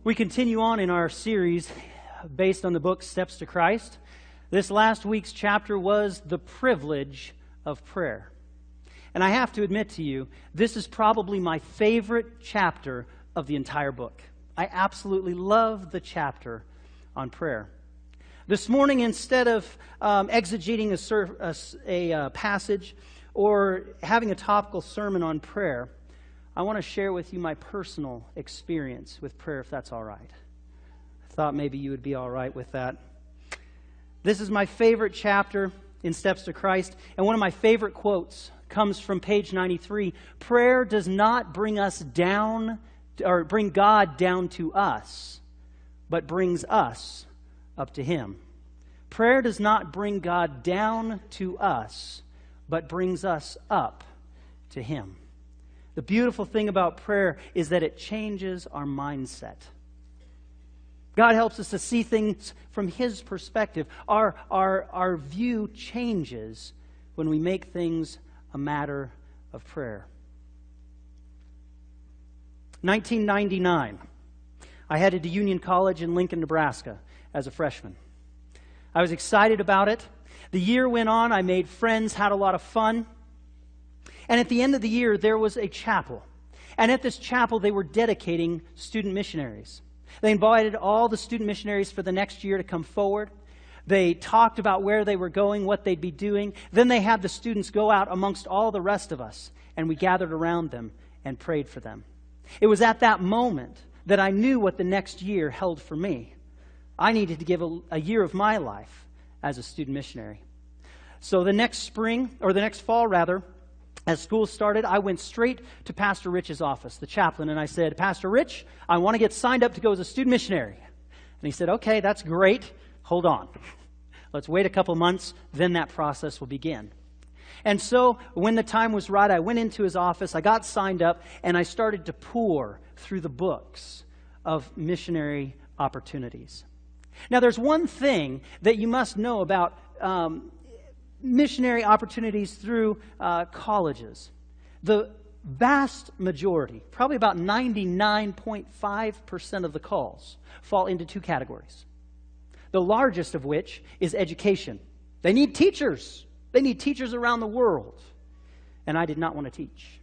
We continue on in our series based on the book Steps to Christ. This last week's chapter was the privilege of prayer. And I have to admit to you, this is probably my favorite chapter of the entire book. I absolutely love the chapter on prayer. This morning, instead of exegeting a passage or having a topical sermon on prayer, I want to share with you my personal experience with prayer, if that's all right. I thought maybe you would be all right with that. This is my favorite chapter in Steps to Christ, and one of my favorite quotes comes from page 93. Prayer does not bring us down, or bring God down to us, but brings us up to Him. Prayer does not bring God down to us, but brings us up to Him. The beautiful thing about prayer is that it changes our mindset. God helps us to see things from His perspective. Our view changes when we make things a matter of prayer. 1999, I headed to Union College in Lincoln, Nebraska as a freshman. I was excited about it. The year went on, I made friends, had a lot of fun. And at the end of the year, there was a chapel. And at this chapel, they were dedicating student missionaries. They invited all the student missionaries for the next year to come forward. They talked about where they were going, what they'd be doing. Then they had the students go out amongst all the rest of us, and we gathered around them and prayed for them. It was at that moment that I knew what the next year held for me. I needed to give a year of my life as a student missionary. So the next fall, as school started, I went straight to Pastor Rich's office, the chaplain, and I said, Pastor Rich, I want to get signed up to go as a student missionary. And he said, okay, that's great. Hold on. Let's wait a couple months, then that process will begin. And so when the time was right, I went into his office, I got signed up, and I started to pore through the books of missionary opportunities. Now, there's one thing that you must know about missionary opportunities through colleges. The vast majority, probably about 99.5% of the calls, fall into two categories. The largest of which is education. They need teachers. They need teachers around the world. And I did not want to teach.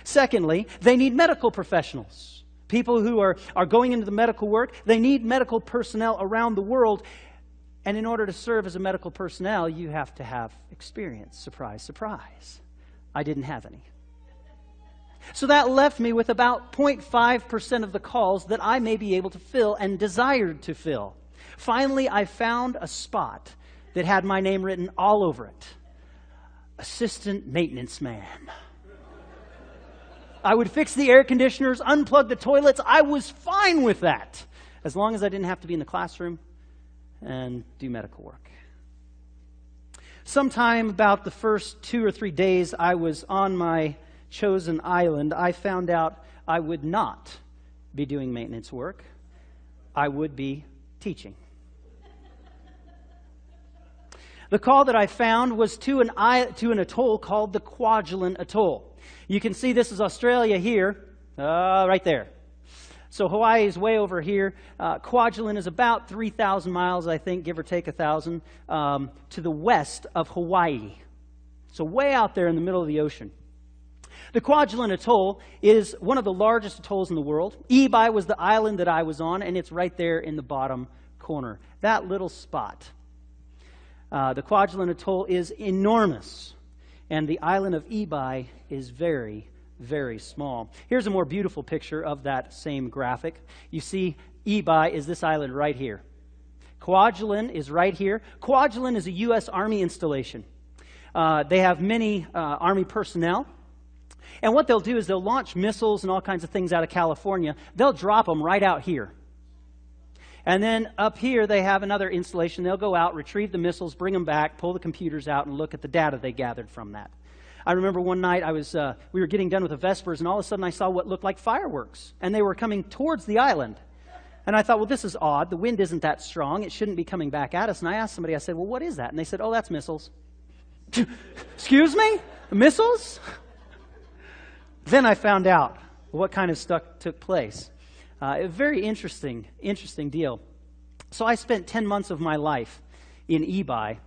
Secondly, they need medical professionals. People who are going into the medical work, they need medical personnel around the world. And in order to serve as a medical personnel, you have to have experience. Surprise, surprise. I didn't have any. So that left me with about 0.5% of the calls that I may be able to fill and desired to fill. Finally, I found a spot that had my name written all over it. Assistant maintenance man. I would fix the air conditioners, unplug the toilets. I was fine with that, as long as I didn't have to be in the classroom and do medical work. Sometime about the first 2 or 3 days I was on my chosen island, I found out I would not be doing maintenance work. I would be teaching. The call that I found was to an atoll called the Kwajalein Atoll. You can see this is Australia here, right there. So Hawaii is way over here. Kwajalein is about 3,000 miles, I think, give or take 1,000, to the west of Hawaii. So way out there in the middle of the ocean. The Kwajalein Atoll is one of the largest atolls in the world. Ebi was the island that I was on, and it's right there in the bottom corner. That little spot. The Kwajalein Atoll is enormous, and the island of Ebi is very, very small. Here's a more beautiful picture of that same graphic. You see, Ebi is this island right here. Kwajalein is right here. Kwajalein is a U.S. Army installation. They have many Army personnel. And what they'll do is they'll launch missiles and all kinds of things out of California. They'll drop them right out here. And then up here they have another installation. They'll go out, retrieve the missiles, bring them back, pull the computers out, and look at the data they gathered from that. I remember one night we were getting done with the Vespers, and all of a sudden I saw what looked like fireworks, and they were coming towards the island. And I thought, well, this is odd. The wind isn't that strong. It shouldn't be coming back at us. And I asked somebody, I said, well, what is that? And they said, oh, that's missiles. Excuse me? Missiles? Then I found out what kind of stuff took place. A very interesting deal. So I spent 10 months of my life in Ebi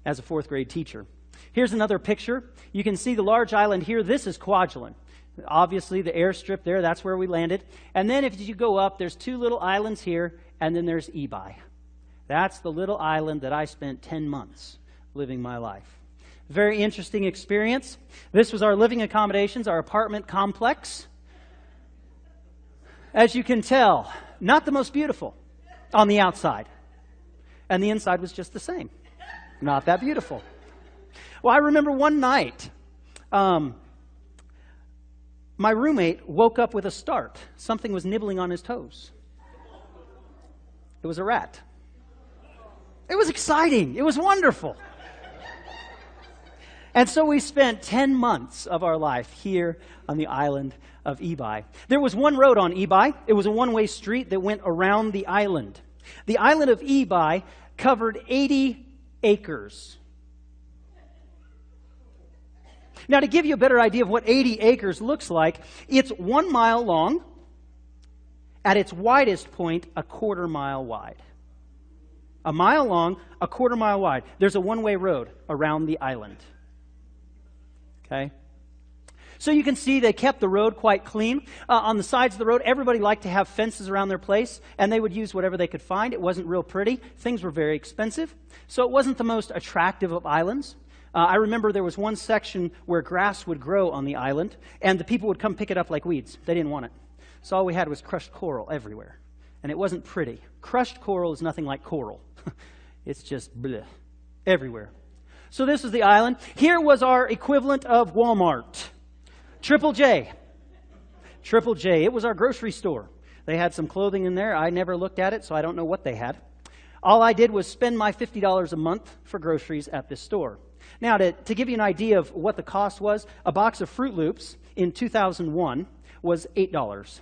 as a fourth grade teacher. Here's another picture. You can see the large island here. This is Kwajalein. Obviously, the airstrip there, that's where we landed. And then if you go up, there's two little islands here, and then there's Ebi. That's the little island that I spent 10 months living my life. Very interesting experience. This was our living accommodations, our apartment complex. As you can tell, not the most beautiful on the outside. And the inside was just the same. Not that beautiful. Well, I remember one night, my roommate woke up with a start. Something was nibbling on his toes. It was a rat. It was exciting. It was wonderful. And so we spent 10 months of our life here on the island of Ebi. There was one road on Ebi. It was a one-way street that went around the island. The island of Ebi covered 80 acres. Now, to give you a better idea of what 80 acres looks like, it's 1 mile long, at its widest point, a quarter mile wide. A mile long, a quarter mile wide. There's a one-way road around the island. Okay? So you can see they kept the road quite clean. On the sides of the road, everybody liked to have fences around their place, and they would use whatever they could find. It wasn't real pretty. Things were very expensive. So it wasn't the most attractive of islands. I remember there was one section where grass would grow on the island, and the people would come pick it up like weeds. They didn't want it. So all we had was crushed coral everywhere. And it wasn't pretty. Crushed coral is nothing like coral. It's just bleh, everywhere. So this is the island. Here was our equivalent of Walmart. Triple J. Triple J. It was our grocery store. They had some clothing in there. I never looked at it, so I don't know what they had. All I did was spend my $50 a month for groceries at this store. Now, to give you an idea of what the cost was, a box of Fruit Loops in 2001 was $8.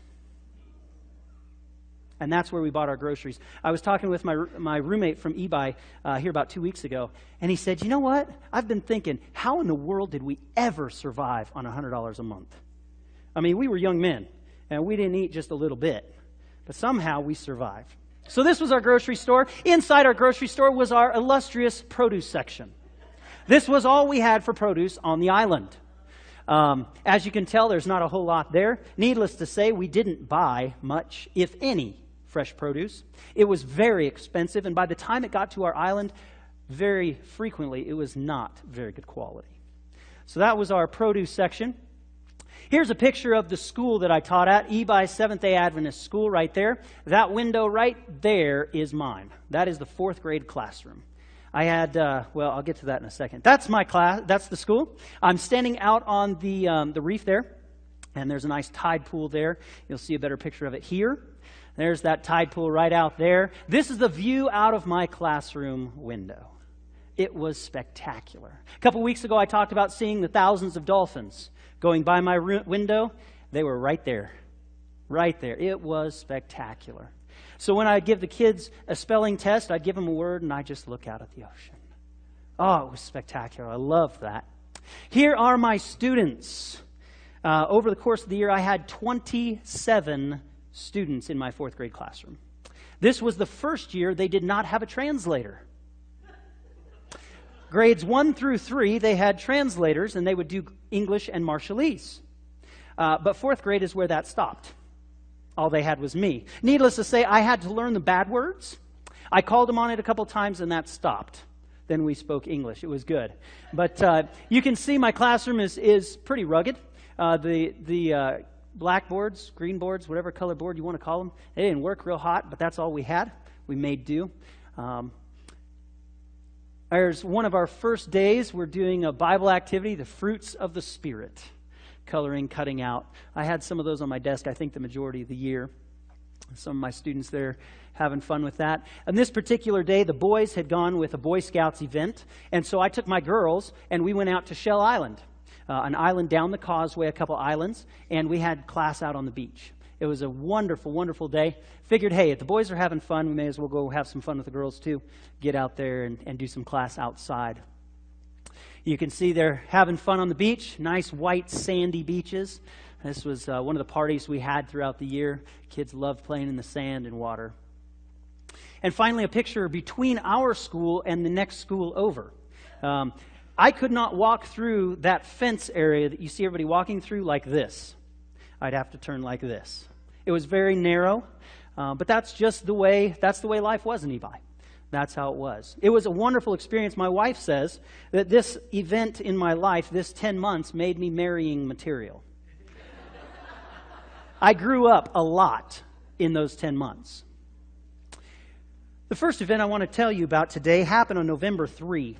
And that's where we bought our groceries. I was talking with my roommate from Ebi here about 2 weeks ago, and he said, you know what? I've been thinking, how in the world did we ever survive on $100 a month? I mean, we were young men, and we didn't eat just a little bit, but somehow we survived. So this was our grocery store. Inside our grocery store was our illustrious produce section. This was all we had for produce on the island. As you can tell, there's not a whole lot there. Needless to say, we didn't buy much, if any, fresh produce. It was very expensive, and by the time it got to our island, very frequently, it was not very good quality. So that was our produce section. Here's a picture of the school that I taught at, Ebi Seventh-day Adventist School right there. That window right there is mine. That is the fourth grade classroom. I had, well, I'll get to that in a second. That's my class. That's the school. I'm standing out on the reef there, and there's a nice tide pool there. You'll see a better picture of it here. There's that tide pool right out there. This is the view out of my classroom window. It was spectacular. A couple weeks ago, I talked about seeing the thousands of dolphins going by my window. They were right there. Right there. It was spectacular. So when I give the kids a spelling test, I'd give them a word, and I just look out at the ocean. Oh, it was spectacular. I loved that. Here are my students. Over the course of the year, I had 27 students in my fourth grade classroom. This was the first year they did not have a translator. Grades 1 through 3, they had translators, and they would do English and Marshallese. But fourth grade is where that stopped. All they had was me. Needless to say, I had to learn the bad words. I called them on it a couple times, and that stopped. Then we spoke English. It was good. But you can see my classroom is pretty rugged. The blackboards, green boards, whatever color board you want to call them, they didn't work real hot, but that's all we had. We made do. There's one of our first days. We're doing a Bible activity, the fruits of the Spirit. Coloring, cutting out. I had some of those on my desk, I think, the majority of the year. Some of my students there having fun with that. On this particular day, the boys had gone with a Boy Scouts event, and so I took my girls, and we went out to Shell Island, an island down the causeway, a couple islands, and we had class out on the beach. It was a wonderful, wonderful day. Figured, hey, if the boys are having fun, we may as well go have some fun with the girls too. Get out there and do some class outside. You can see they're having fun on the beach. Nice white sandy beaches. This was one of the parties we had throughout the year. Kids loved playing in the sand and water. And finally, a picture between our school and the next school over. I could not walk through that fence area that you see everybody walking through like this. I'd have to turn like this. It was very narrow, but that's the way life was in Ebi. That's how it was. It was a wonderful experience. My wife says that this event in my life, this 10 months, made me marrying material. I grew up a lot in those 10 months. The first event I want to tell you about today happened on November 3.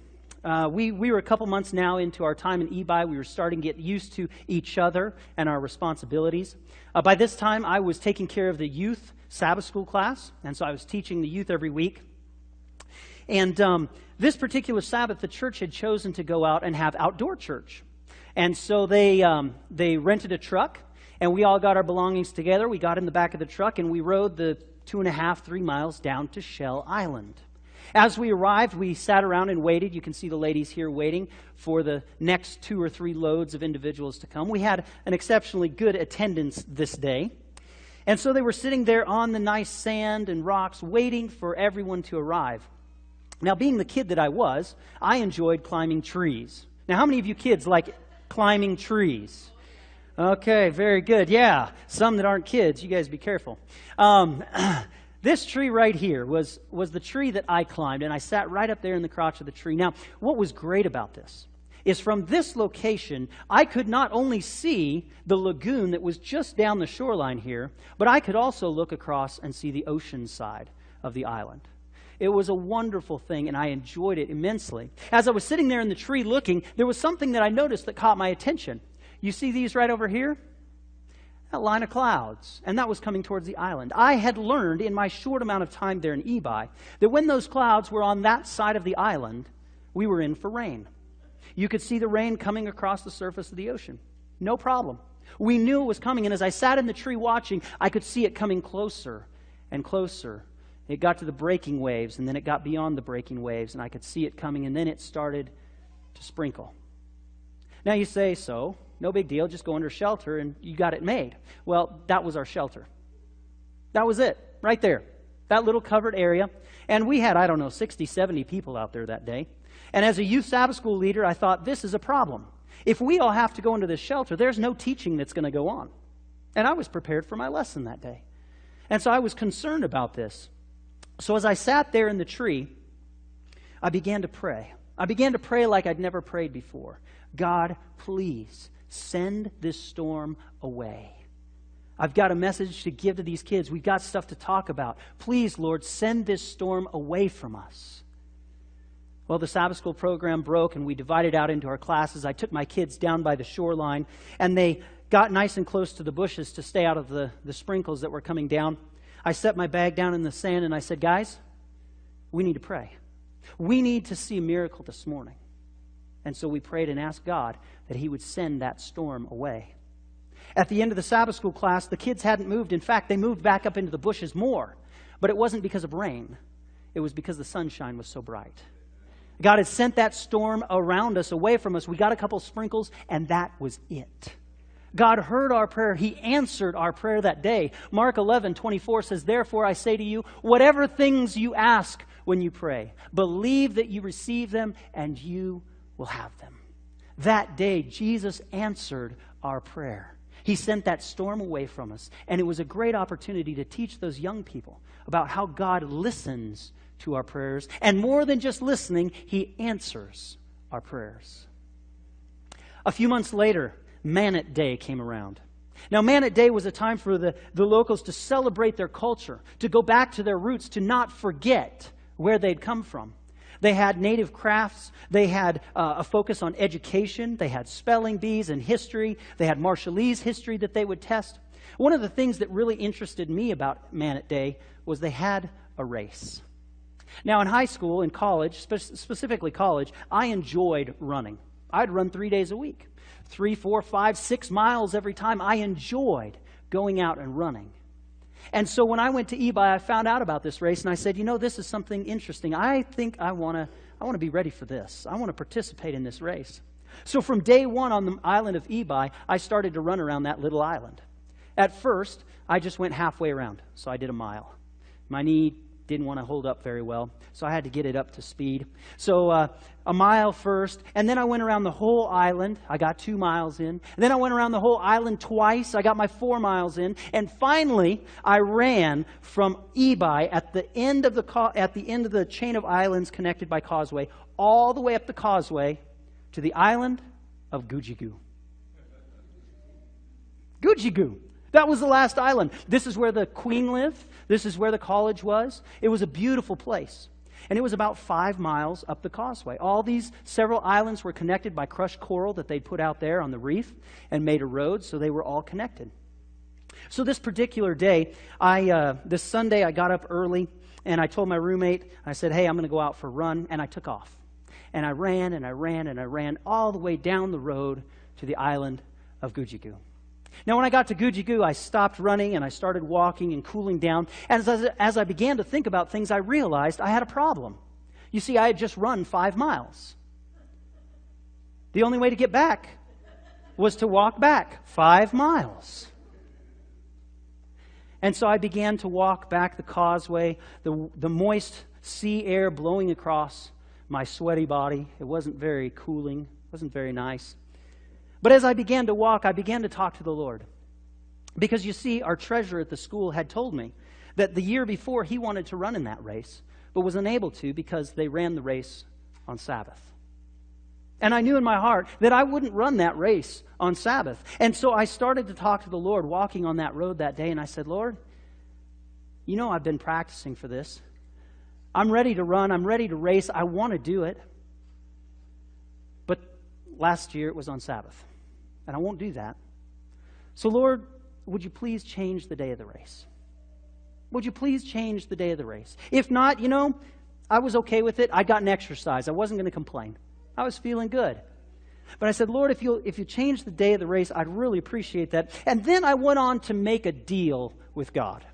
We were a couple months now into our time in Ebi. We were starting to get used to each other and our responsibilities. By this time, I was taking care of the youth Sabbath school class, and so I was teaching the youth every week. And this particular Sabbath, the church had chosen to go out and have outdoor church. And so they rented a truck, and we all got our belongings together. We got in the back of the truck, and we rode the 2.5, 3 miles down to Shell Island. As we arrived, we sat around and waited. You can see the ladies here waiting for the next 2 or 3 loads of individuals to come. We had an exceptionally good attendance this day. And so they were sitting there on the nice sand and rocks waiting for everyone to arrive. Now, being the kid that I was, I enjoyed climbing trees. Now, how many of you kids like climbing trees? Okay, very good. Yeah, some that aren't kids, you guys be careful. This tree right here was the tree that I climbed, and I sat right up there in the crotch of the tree. Now, what was great about this is from this location, I could not only see the lagoon that was just down the shoreline here, but I could also look across and see the ocean side of the island. It was a wonderful thing, and I enjoyed it immensely. As I was sitting there in the tree looking, there was something that I noticed that caught my attention. You see these right over here? That line of clouds, and that was coming towards the island. I had learned in my short amount of time there in Ebi that when those clouds were on that side of the island, we were in for rain. You could see the rain coming across the surface of the ocean. No problem. We knew it was coming, and as I sat in the tree watching, I could see it coming closer and closer. It got to the breaking waves, and then it got beyond the breaking waves, and I could see it coming, and then it started to sprinkle. Now you say, so, no big deal, just go under shelter, and you got it made. Well, that was our shelter. That was it, right there. That little covered area. And we had, 60, 70 people out there that day. And as a youth Sabbath school leader, I thought, this is a problem. If we all have to go into this shelter, there's no teaching that's going to go on. And I was prepared for my lesson that day. And so I was concerned about this. So as I sat there in the tree, I began to pray. I began to pray like I'd never prayed before. God, please send this storm away. I've got a message to give to these kids. We've got stuff to talk about. Please, Lord, send this storm away from us. Well, the Sabbath school program broke, and we divided out into our classes. I took my kids down by the shoreline, and they got nice and close to the bushes to stay out of the sprinkles that were coming down. I set my bag down in the sand, and I said, guys, we need to pray. We need to see a miracle this morning. And so we prayed and asked God that He would send that storm away. At the end of the Sabbath school class, the kids hadn't moved. In fact, they moved back up into the bushes more. But it wasn't because of rain. It was because the sunshine was so bright. God had sent that storm around us, away from us. We got a couple sprinkles, and that was it. God heard our prayer. He answered our prayer that day. Mark 11:24 says, therefore I say to you, whatever things you ask when you pray, believe that you receive them, and you will have them. That day, Jesus answered our prayer. He sent that storm away from us, and it was a great opportunity to teach those young people about how God listens to our prayers, and more than just listening, He answers our prayers. A few months later, Manna Day came around. Now, Manna Day was a time for the locals to celebrate their culture, to go back to their roots, to not forget where they'd come from. They had native crafts. They had a focus on education. They had spelling bees and history. They had Marshallese history that they would test. One of the things that really interested me about Manna Day was they had a race. Now, in high school, in college, specifically college, I enjoyed running. I'd run 3 days a week, 3, 4, 5, 6 miles every time. I enjoyed going out and running. And so when I went to Ebi, I found out about this race, and I said, this is something interesting. I think I want to be ready for this. I want to participate in this race. So from day one on the island of Ebi, I started to run around that little island. At first, I just went halfway around, so I did a mile. My knee didn't want to hold up very well, so I had to get it up to speed. So a mile first, and then I went around the whole island. I got 2 miles in. And then I went around the whole island twice. I got my 4 miles in. And finally, I ran from Ebi at the end of the chain of islands connected by causeway, all the way up the causeway to the island of Gujigu. Gujigu. That was the last island. This is where the queen lived. This is where the college was. It was a beautiful place. And it was about 5 miles up the causeway. All these several islands were connected by crushed coral that they'd put out there on the reef and made a road, so they were all connected. So this particular day, this Sunday, I got up early, and I told my roommate, I said, hey, I'm going to go out for a run, and I took off. And I ran, and I ran, and I ran all the way down the road to the island of Gujigu. Now, when I got to Gujigu, I stopped running and I started walking and cooling down. And as I began to think about things, I realized I had a problem. You see, I had just run 5 miles. The only way to get back was to walk back 5 miles. And so I began to walk back the causeway, the moist sea air blowing across my sweaty body. It wasn't very cooling, it wasn't very nice. But as I began to walk, I began to talk to the Lord. Because you see, our treasurer at the school had told me that the year before he wanted to run in that race, but was unable to because they ran the race on Sabbath. And I knew in my heart that I wouldn't run that race on Sabbath. And so I started to talk to the Lord walking on that road that day, and I said, Lord, you know I've been practicing for this. I'm ready to run. I'm ready to race. I want to do it. But last year it was on Sabbath. And I won't do that. So, Lord, would you please change the day of the race? Would you please change the day of the race? If not, I was okay with it. I'd gotten exercise. I wasn't going to complain. I was feeling good. But I said, Lord, if you change the day of the race, I'd really appreciate that. And then I went on to make a deal with God.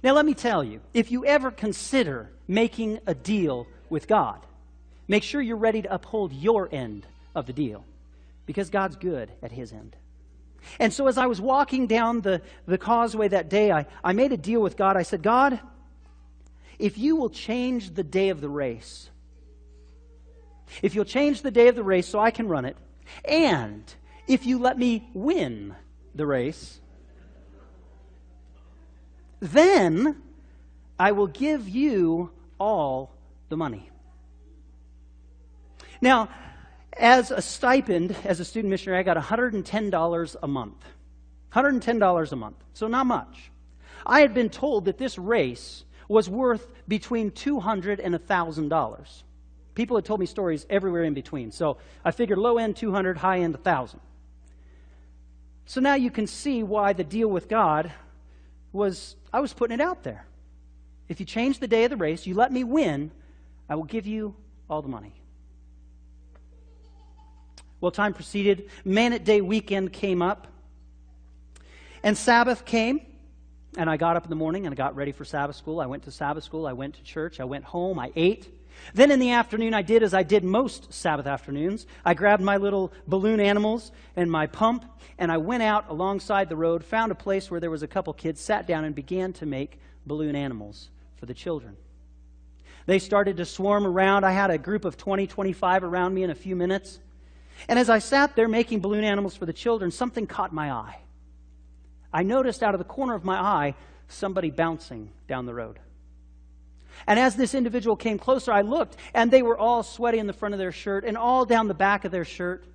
Now, let me tell you, if you ever consider making a deal with God, make sure you're ready to uphold your end of the deal. Because God's good at His end. And so as I was walking down the causeway that day, I made a deal with God. I said, God, if you will change the day of the race, if you'll change the day of the race so I can run it, and if you let me win the race, then I will give you all the money. Now, as a stipend, as a student missionary, I got $110 a month. $110 a month, so not much. I had been told that this race was worth between $200 and $1,000. People had told me stories everywhere in between, so I figured low end 200, high end 1,000. So now you can see why the deal with God was, I was putting it out there. If you change the day of the race, you let me win, I will give you all the money. Well, time proceeded. Man-at Day weekend came up. And Sabbath came. And I got up in the morning and I got ready for Sabbath school. I went to Sabbath school. I went to church. I went home. I ate. Then in the afternoon, I did as I did most Sabbath afternoons. I grabbed my little balloon animals and my pump. And I went out alongside the road, found a place where there was a couple kids, sat down and began to make balloon animals for the children. They started to swarm around. I had a group of 20, 25 around me in a few minutes. And as I sat there making balloon animals for the children, something caught my eye. I noticed out of the corner of my eye somebody bouncing down the road. And as this individual came closer, I looked, and they were all sweaty in the front of their shirt and all down the back of their shirt.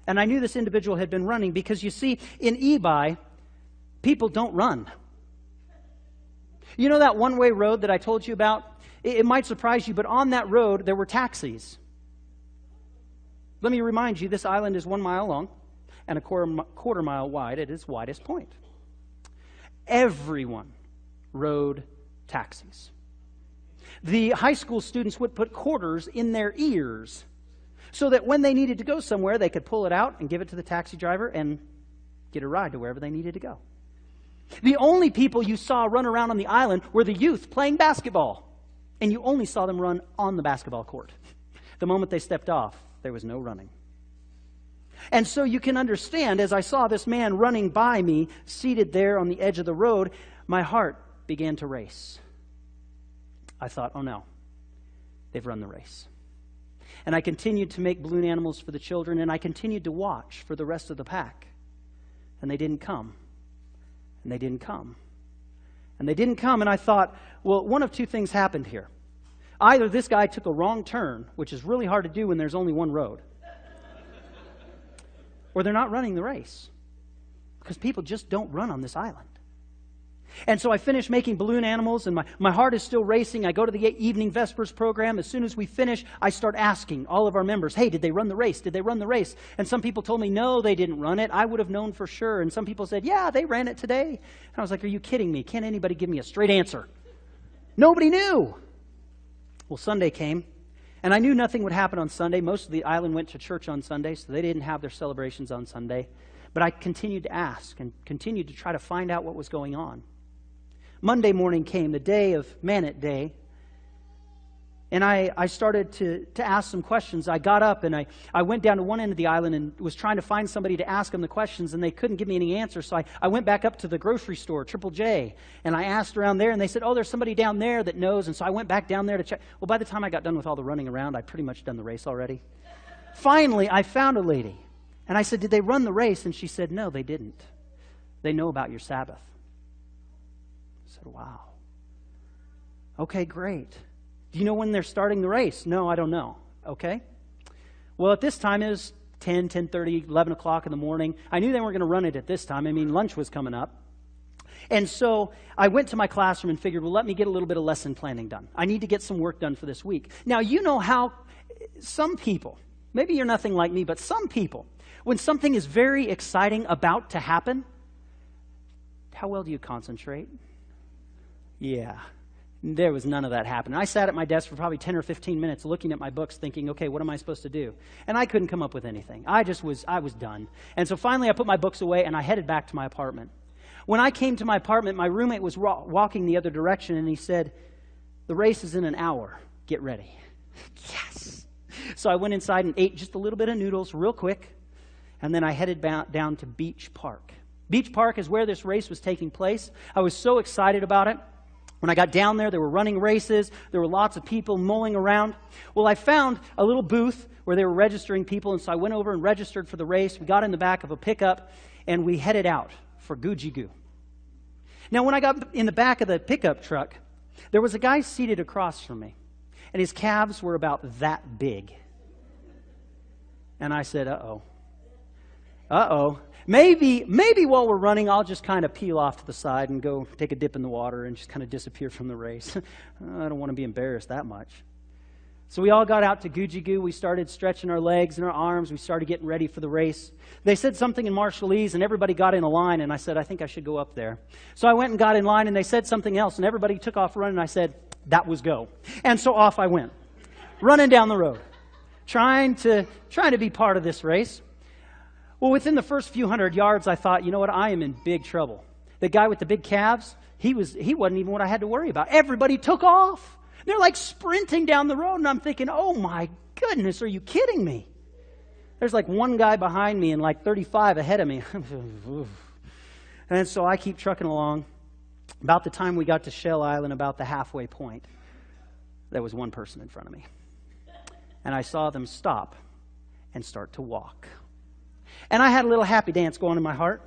And I knew this individual had been running because, you see, in Ebi, people don't run. You know that one-way road that I told you about? It might surprise you, but on that road there were taxis. Let me remind you, this island is 1 mile long and a quarter mile wide at its widest point. Everyone rode taxis. The high school students would put quarters in their ears so that when they needed to go somewhere, they could pull it out and give it to the taxi driver and get a ride to wherever they needed to go. The only people you saw run around on the island were the youth playing basketball. And you only saw them run on the basketball court. The moment they stepped off, there was no running. And so you can understand, as I saw this man running by me, seated there on the edge of the road, my heart began to race. I thought, oh no, they've run the race. And I continued to make balloon animals for the children, and I continued to watch for the rest of the pack. And they didn't come. And they didn't come. And they didn't come, and I thought, well, one of two things happened here. Either this guy took a wrong turn, which is really hard to do when there's only one road, or they're not running the race, because people just don't run on this island. And so I finished making balloon animals, and my heart is still racing. I go to the evening Vespers program. As soon as we finish, I start asking all of our members, hey, did they run the race? Did they run the race? And some people told me, no, they didn't run it. I would have known for sure. And some people said, yeah, they ran it today. And I was like, are you kidding me? Can't anybody give me a straight answer? Nobody knew. Well, Sunday came, and I knew nothing would happen on Sunday. Most of the island went to church on Sunday, so they didn't have their celebrations on Sunday. But I continued to ask and continued to try to find out what was going on. Monday morning came, the day of Manette Day, and I started to ask some questions. I got up and I went down to one end of the island and was trying to find somebody to ask them the questions, and they couldn't give me any answers. So I went back up to the grocery store, Triple J, and I asked around there, and they said, oh, there's somebody down there that knows. And so I went back down there to check. Well, by the time I got done with all the running around, I'd pretty much done the race already. Finally, I found a lady, and I said, did they run the race? And she said, no, they didn't. They know about your Sabbath. I said, wow. Okay, great. Do you know when they're starting the race? No, I don't know. Okay. Well, at this time, it was 10, 10:30, 11 o'clock in the morning. I knew they weren't going to run it at this time. I mean, lunch was coming up. And so I went to my classroom and figured, well, let me get a little bit of lesson planning done. I need to get some work done for this week. Now, you know how some people, maybe you're nothing like me, but some people, when something is very exciting about to happen, how well do you concentrate? Yeah. There was none of that happening. I sat at my desk for probably 10 or 15 minutes looking at my books thinking, okay, what am I supposed to do? And I couldn't come up with anything. I was done. And so finally I put my books away and I headed back to my apartment. When I came to my apartment, my roommate was walking the other direction and he said, the race is in an hour. Get ready. Yes. So I went inside and ate just a little bit of noodles real quick, and then I headed down to Beach Park. Beach Park is where this race was taking place. I was so excited about it. When I got down there, there were running races. There were lots of people mulling around. Well, I found a little booth where they were registering people, and so I went over and registered for the race. We got in the back of a pickup, and we headed out for Goo-Gee-Goo. Now, when I got in the back of the pickup truck, there was a guy seated across from me, and his calves were about that big. And I said, uh-oh. Uh-oh. Maybe while we're running, I'll just kind of peel off to the side and go take a dip in the water and just kind of disappear from the race. I don't want to be embarrassed that much. So we all got out to Goo-Gee-Goo. We started stretching our legs and our arms. We started getting ready for the race. They said something in Marshallese, and everybody got in a line, and I said, I think I should go up there. So I went and got in line, and they said something else, and everybody took off running, and I said, that was go. And so off I went, running down the road, trying to be part of this race. Well, within the first few hundred yards, I thought, you know what, I am in big trouble. The guy with the big calves, he wasn't even what I had to worry about. Everybody took off. They're like sprinting down the road, and I'm thinking, oh my goodness, are you kidding me? There's like one guy behind me and like 35 ahead of me. And so I keep trucking along. About the time we got to Shell Island, about the halfway point, there was one person in front of me. And I saw them stop and start to walk. And I had a little happy dance going in my heart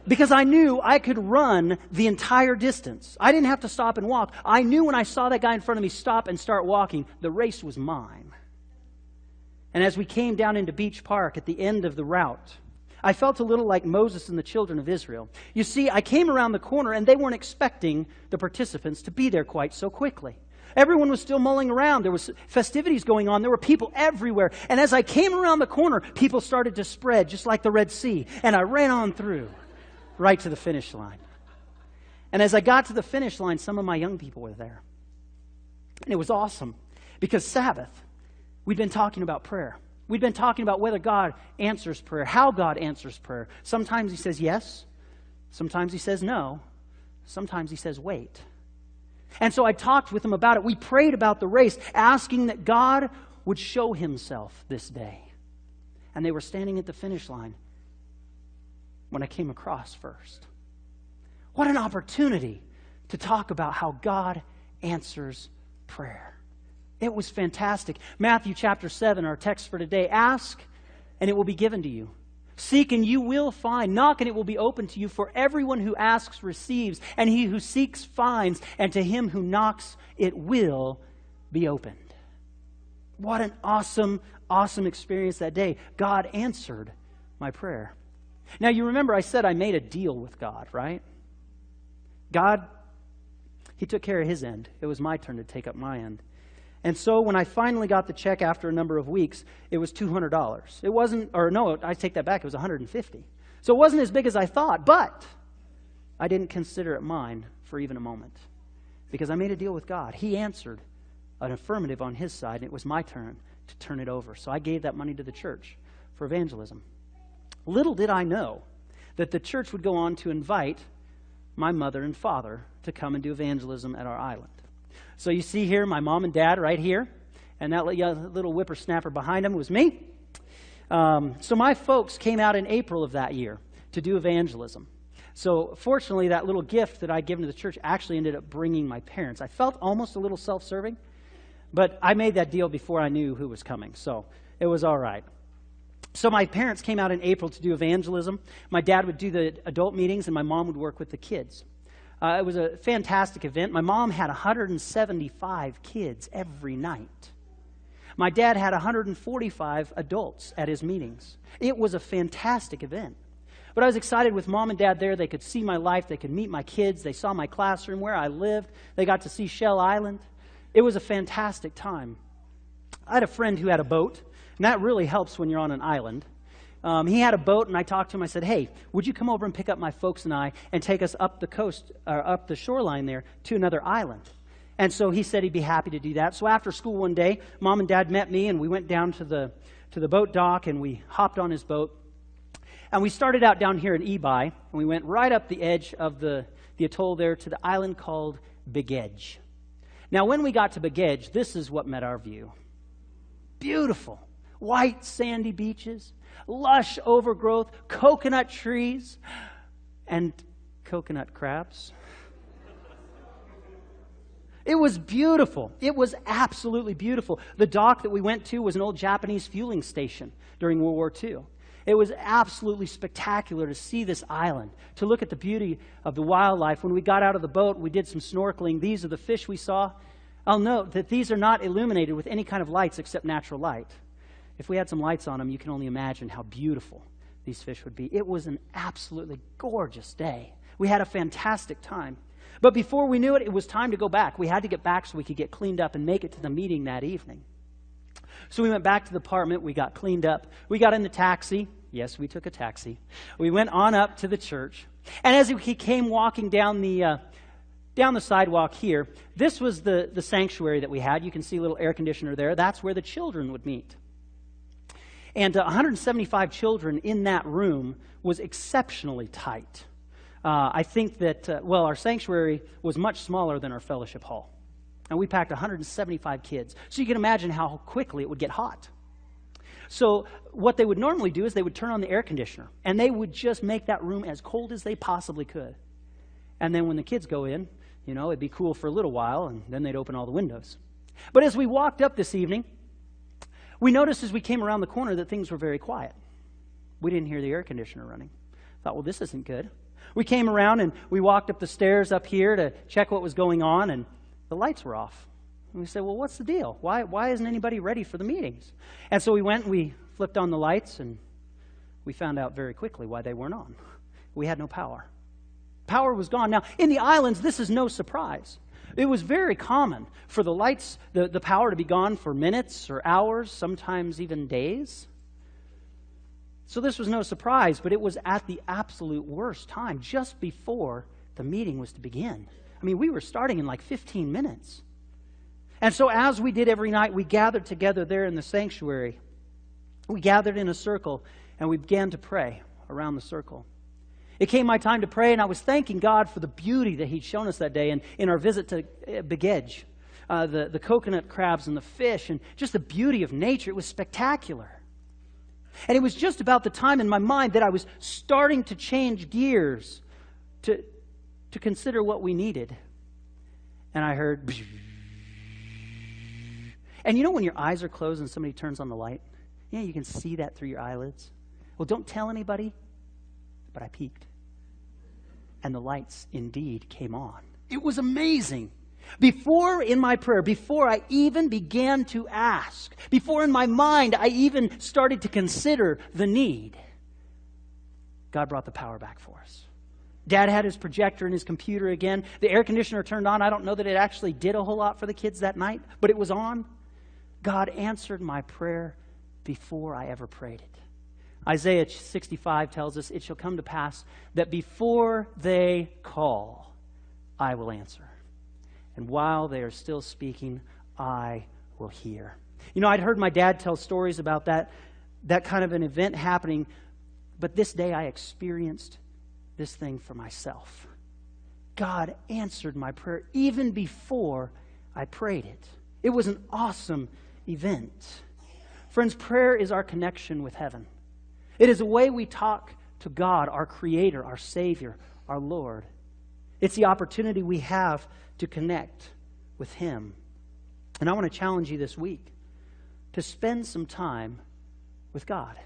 because I knew I could run the entire distance. I didn't have to stop and walk. I knew when I saw that guy in front of me stop and start walking, the race was mine. And as we came down into Beach Park at the end of the route, I felt a little like Moses and the children of Israel. You see, I came around the corner and they weren't expecting the participants to be there quite so quickly. Everyone was still mulling around. There was festivities going on. There were people everywhere. And as I came around the corner, people started to spread just like the Red Sea. And I ran on through right to the finish line. And as I got to the finish line, some of my young people were there. And it was awesome because Sabbath, we'd been talking about prayer. We'd been talking about whether God answers prayer, how God answers prayer. Sometimes He says yes. Sometimes He says no. Sometimes He says wait. And so I talked with them about it. We prayed about the race, asking that God would show himself this day. And they were standing at the finish line when I came across first. What an opportunity to talk about how God answers prayer. It was fantastic. Matthew chapter 7, our text for today. Ask, and it will be given to you. Seek, and you will find. Knock, and it will be opened to you. For everyone who asks receives, and he who seeks finds, and to him who knocks it will be opened. What an awesome, awesome experience that day. God answered my prayer. Now, you remember I said I made a deal with God, right? God, He took care of His end. It was my turn to take up my end. And so when I finally got the check after a number of weeks, it was $200. It wasn't, or no, I take that back, it was $150. So it wasn't as big as I thought, but I didn't consider it mine for even a moment because I made a deal with God. He answered an affirmative on His side, and it was my turn to turn it over. So I gave that money to the church for evangelism. Little did I know that the church would go on to invite my mother and father to come and do evangelism at our island. So you see here my mom and dad right here, and that little whippersnapper behind them was me. So my folks came out in April of that year to do evangelism. So fortunately, that little gift that I'd given to the church actually ended up bringing my parents. I felt almost a little self-serving, but I made that deal before I knew who was coming, so it was all right. So my parents came out in April to do evangelism. My dad would do the adult meetings, and my mom would work with the kids. It was a fantastic event. My mom had 175 kids every night. My dad had 145 adults at his meetings. It was a fantastic event. But I was excited with mom and dad there. They could see my life. They could meet my kids. They saw my classroom where I lived. They got to see Shell Island. It was a fantastic time. I had a friend who had a boat, and that really helps when you're on an island. He had a boat, and I talked to him. I said, hey, would you come over and pick up my folks and I and take us up the coast, or up the shoreline there to another island? And so he said he'd be happy to do that. So after school one day, mom and dad met me, and we went down to the boat dock, and we hopped on his boat. And we started out down here in Ebi, and we went right up the edge of the atoll there to the island called Big Edge. Now, when we got to Big Edge, this is what met our view. Beautiful. White sandy beaches, lush overgrowth, coconut trees, and coconut crabs. It was beautiful. It was absolutely beautiful. The dock that we went to was an old Japanese fueling station during World War II. It was absolutely spectacular to see this island, to look at the beauty of the wildlife. When we got out of the boat, we did some snorkeling. These are the fish we saw. I'll note that these are not illuminated with any kind of lights except natural light. If we had some lights on them, you can only imagine how beautiful these fish would be. It was an absolutely gorgeous day. We had a fantastic time. But before we knew it, it was time to go back. We had to get back so we could get cleaned up and make it to the meeting that evening. So we went back to the apartment. We got cleaned up. We got in the taxi. Yes, we took a taxi. We went on up to the church. And as we came walking down the sidewalk here, this was the sanctuary that we had. You can see a little air conditioner there. That's where the children would meet. And 175 children in that room was exceptionally tight. I think that, our sanctuary was much smaller than our fellowship hall. And we packed 175 kids. So you can imagine how quickly it would get hot. So what they would normally do is they would turn on the air conditioner, and they would just make that room as cold as they possibly could. And then when the kids go in, it'd be cool for a little while, and then they'd open all the windows. But as we walked up this evening, we noticed as we came around the corner that things were very quiet. We didn't hear the air conditioner running. Thought, well, this isn't good. We came around and we walked up the stairs up here to check what was going on, and the lights were off. And we said, well, what's the deal? Why isn't anybody ready for the meetings? And so we went and we flipped on the lights, and we found out very quickly why they weren't on. We had no power. Power was gone. Now, in the islands, this is no surprise. It was very common for the lights, the power to be gone for minutes or hours, sometimes even days. So this was no surprise, but it was at the absolute worst time, just before the meeting was to begin. I mean, we were starting in like 15 minutes. And so as we did every night, we gathered together there in the sanctuary. We gathered in a circle, and we began to pray around the circle. It came my time to pray, and I was thanking God for the beauty that He'd shown us that day and in our visit to Big Edge. the coconut crabs and the fish and just the beauty of nature. It was spectacular. And it was just about the time in my mind that I was starting to change gears to consider what we needed. And I heard, and you know when your eyes are closed and somebody turns on the light? Yeah, you can see that through your eyelids. Well, don't tell anybody, but I peeked. And the lights indeed came on. It was amazing. Before in my prayer, before I even began to ask, before in my mind I even started to consider the need, God brought the power back for us. Dad had his projector and his computer again. The air conditioner turned on. I don't know that it actually did a whole lot for the kids that night, but it was on. God answered my prayer before I ever prayed it. Isaiah 65 tells us, it shall come to pass that before they call, I will answer. And while they are still speaking, I will hear. You know, I'd heard my dad tell stories about that kind of an event happening, but this day I experienced this thing for myself. God answered my prayer even before I prayed it. It was an awesome event. Friends, prayer is our connection with heaven. It is a way we talk to God, our Creator, our Savior, our Lord. It's the opportunity we have to connect with Him. And I want to challenge you this week to spend some time with God.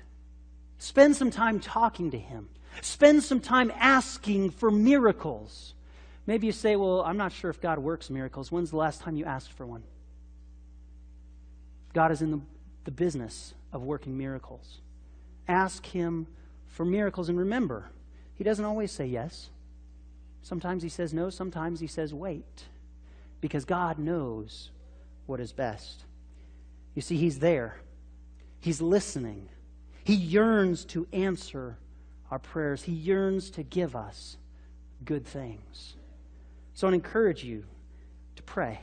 Spend some time talking to Him. Spend some time asking for miracles. Maybe you say, well, I'm not sure if God works miracles. When's the last time you asked for one? God is in the business of working miracles. Ask Him for miracles. And remember, He doesn't always say yes. Sometimes He says no. Sometimes He says wait. Because God knows what is best. You see, He's there. He's listening. He yearns to answer our prayers. He yearns to give us good things. So I encourage you to pray.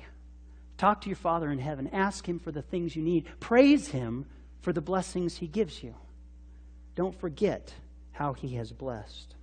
Talk to your Father in heaven. Ask Him for the things you need. Praise Him for the blessings He gives you. Don't forget how He has blessed.